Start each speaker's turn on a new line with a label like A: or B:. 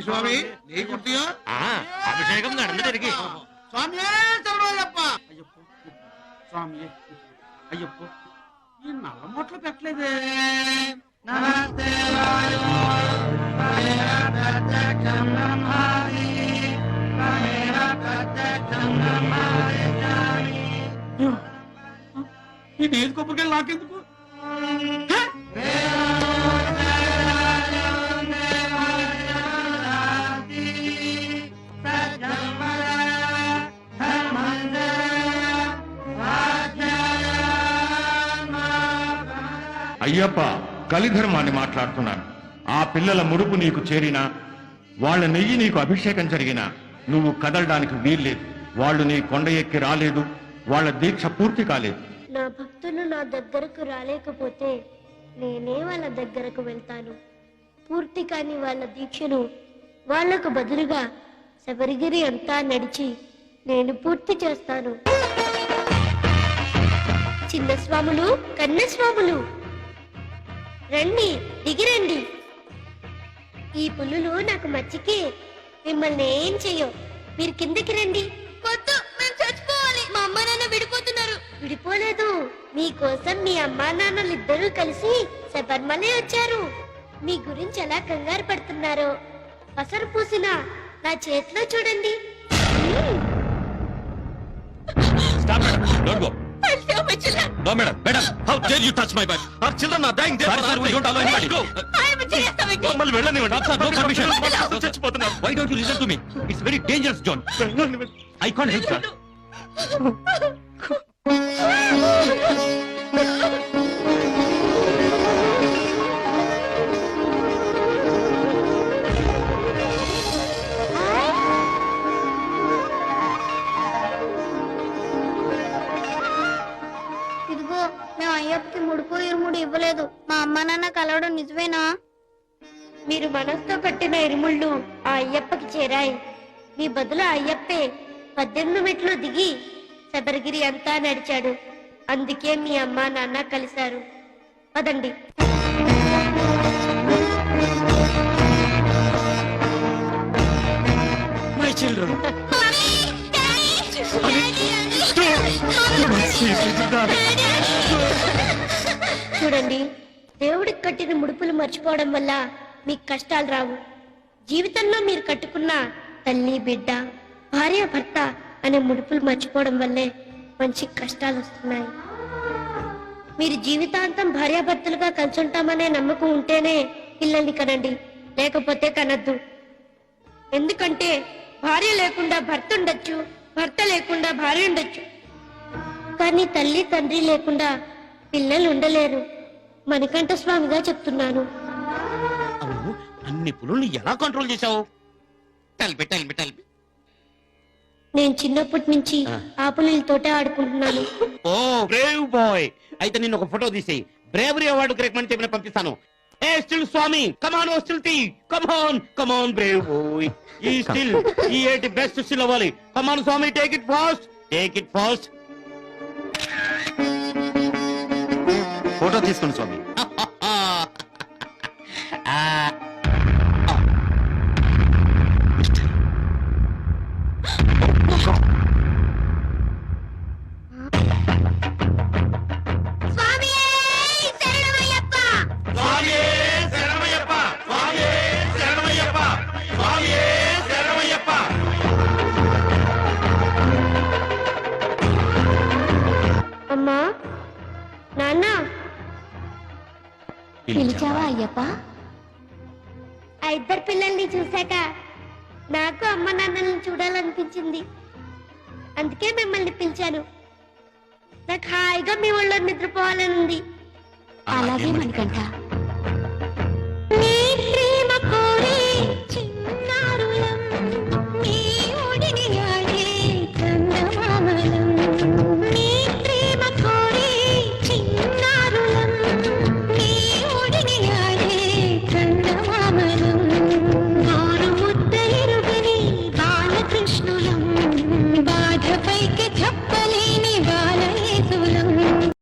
A: స్వామి
B: అభిషేకం നടന്നിട്ടിരിക്കെ
A: స్వామి చరణయ్యప్ప అయ్యప్ప స్వామి అయ్యప్ప ఈ నల్ల మొట్లు పెట్టలేదే ఈ నేతి కొబ్బరికాయలు నాకెందుకు
C: అయ్యప్ప కలిధర్మాన్ని మాట్లాడుతున్నాను. ఆ పిల్లల ముడుపు నీకు చేరినా, వాళ్ళ నెయ్యి నీకు అభిషేకం జరిగినా నువ్వు కదలడానికి వీల్లేదు. వాళ్ళు నీ కొండ ఎక్కి రాలేదు, వాళ్ళ దీక్ష పూర్తి కాలేదు.
D: నా భక్తులు నా దగ్గరకు రాలేకపోతే నేనే వాళ్ళ దగ్గరకు వెళ్తాను. పూర్తి కాని వాళ్ళ దీక్షను వాళ్లకు బదులుగా శబరిగిరి అంతా నడిచి నేను పూర్తి చేస్తాను. చిన్న స్వాములు, కన్న స్వాములు, రండి, దిగిరండి. ఈ పులులు నాకు మచ్చికి మిమ్మల్ని ఏం చెయ్యో. మీరు కిందకి రండి. మా అమ్మ నాన్న విడిపోతున్నారు. విడిపోలేదు, మీకోసం మీ అమ్మా నాన్నలు ఇద్దరూ కలిసి శబరిమలై వచ్చారు. మీ గురించి ఎలా కంగారు పడుతున్నారో పసరు పూసిన నా చేతిలో చూడండి.
B: No, madam. Madam, how dare you touch my wife? Our children are dying there. Sir, we don't allow anybody. Go. మమ్మల్ని వెళ్ళనివ్వండి. No permission. చచ్చిపోతున్నారు. Why don't you listen to me? It's very dangerous, John. I can't help, sir.
D: ఇదిగో, మేము అయ్యప్పకి ముడుపు ఇరుముడు ఇవ్వలేదు. మా అమ్మ నాన్న కలవడం నిజమేనా? మీరు మనసుతో కట్టిన ఇరుముళ్ళు ఆ అయ్యప్పకి చేరాయి. మీ బదులు అయ్యప్పే 18 మెట్లు దిగి శబరిగిరి అంతా నడిచాడు. అందుకే మీ అమ్మ నాన్న కలిశారు. పదండి.
B: My children.
D: చూడండి, దేవుడికి కట్టిన ముడుపులు మర్చిపోవడం వల్ల మీకు కష్టాలు రావు. జీవితంలో మీరు కట్టుకున్న తల్లి, బిడ్డ, భార్య, భర్త అనే ముడుపులు మర్చిపోవడం వల్లే మంచి కష్టాలు వస్తున్నాయి. మీరు జీవితాంతం భార్యాభర్తలుగా కలిసి ఉంటామనే నమ్మకం ఉంటేనే పిల్లల్ని కనండి, లేకపోతే కనద్దు. ఎందుకంటే భార్య లేకుండా భర్త ఉండొచ్చు, భర్త లేకుండా భార్య ఉండొచ్చు, కానీ తల్లి తండ్రి లేకుండా పిల్లలు ఉండలేరు. మణికంఠ స్వామిగా చెప్తున్నాను.
B: అవును, అన్ని పులుల్ని ఎలా కంట్రోల్ చేశావు? టెల్మి.
D: నేను చిన్నప్పటి నుంచి ఆ పులులతోటే ఆడుకుంటున్నాను.
B: ఓ బ్రేవ్ బాయ్. అయితే నేను ఒక ఫోటో తీసేయి, బ్రేవరీ అవార్డు రికమెండ్ చెప్పిన పంపిస్తాను. ఏ స్టిల్ స్వామి, కమాన్. ఓ స్టిల్ టీ, కమాన్ బ్రేవ్ బాయ్. ఈ స్టిల్ ఈ ఏటి బెస్ట్ స్టిల్ అవ్వాలి. కమాన్ స్వామి, టేక్ ఇట్ ఫాస్ట్. ఫోటో తీసుకోండి స్వామి.
D: అమ్మా, నాన్న, పిలిచావా అయ్యప్ప? ఆ ఇద్దరు పిల్లల్ని చూశాక నాకు అమ్మ నాన్నల్ని చూడాలనిపించింది. అందుకే మిమ్మల్ని పిలిచాను. నాకు హాయిగా మీ ఒళ్ళో నిద్రపోవాలని ఉంది. అలాగే మణికంఠ.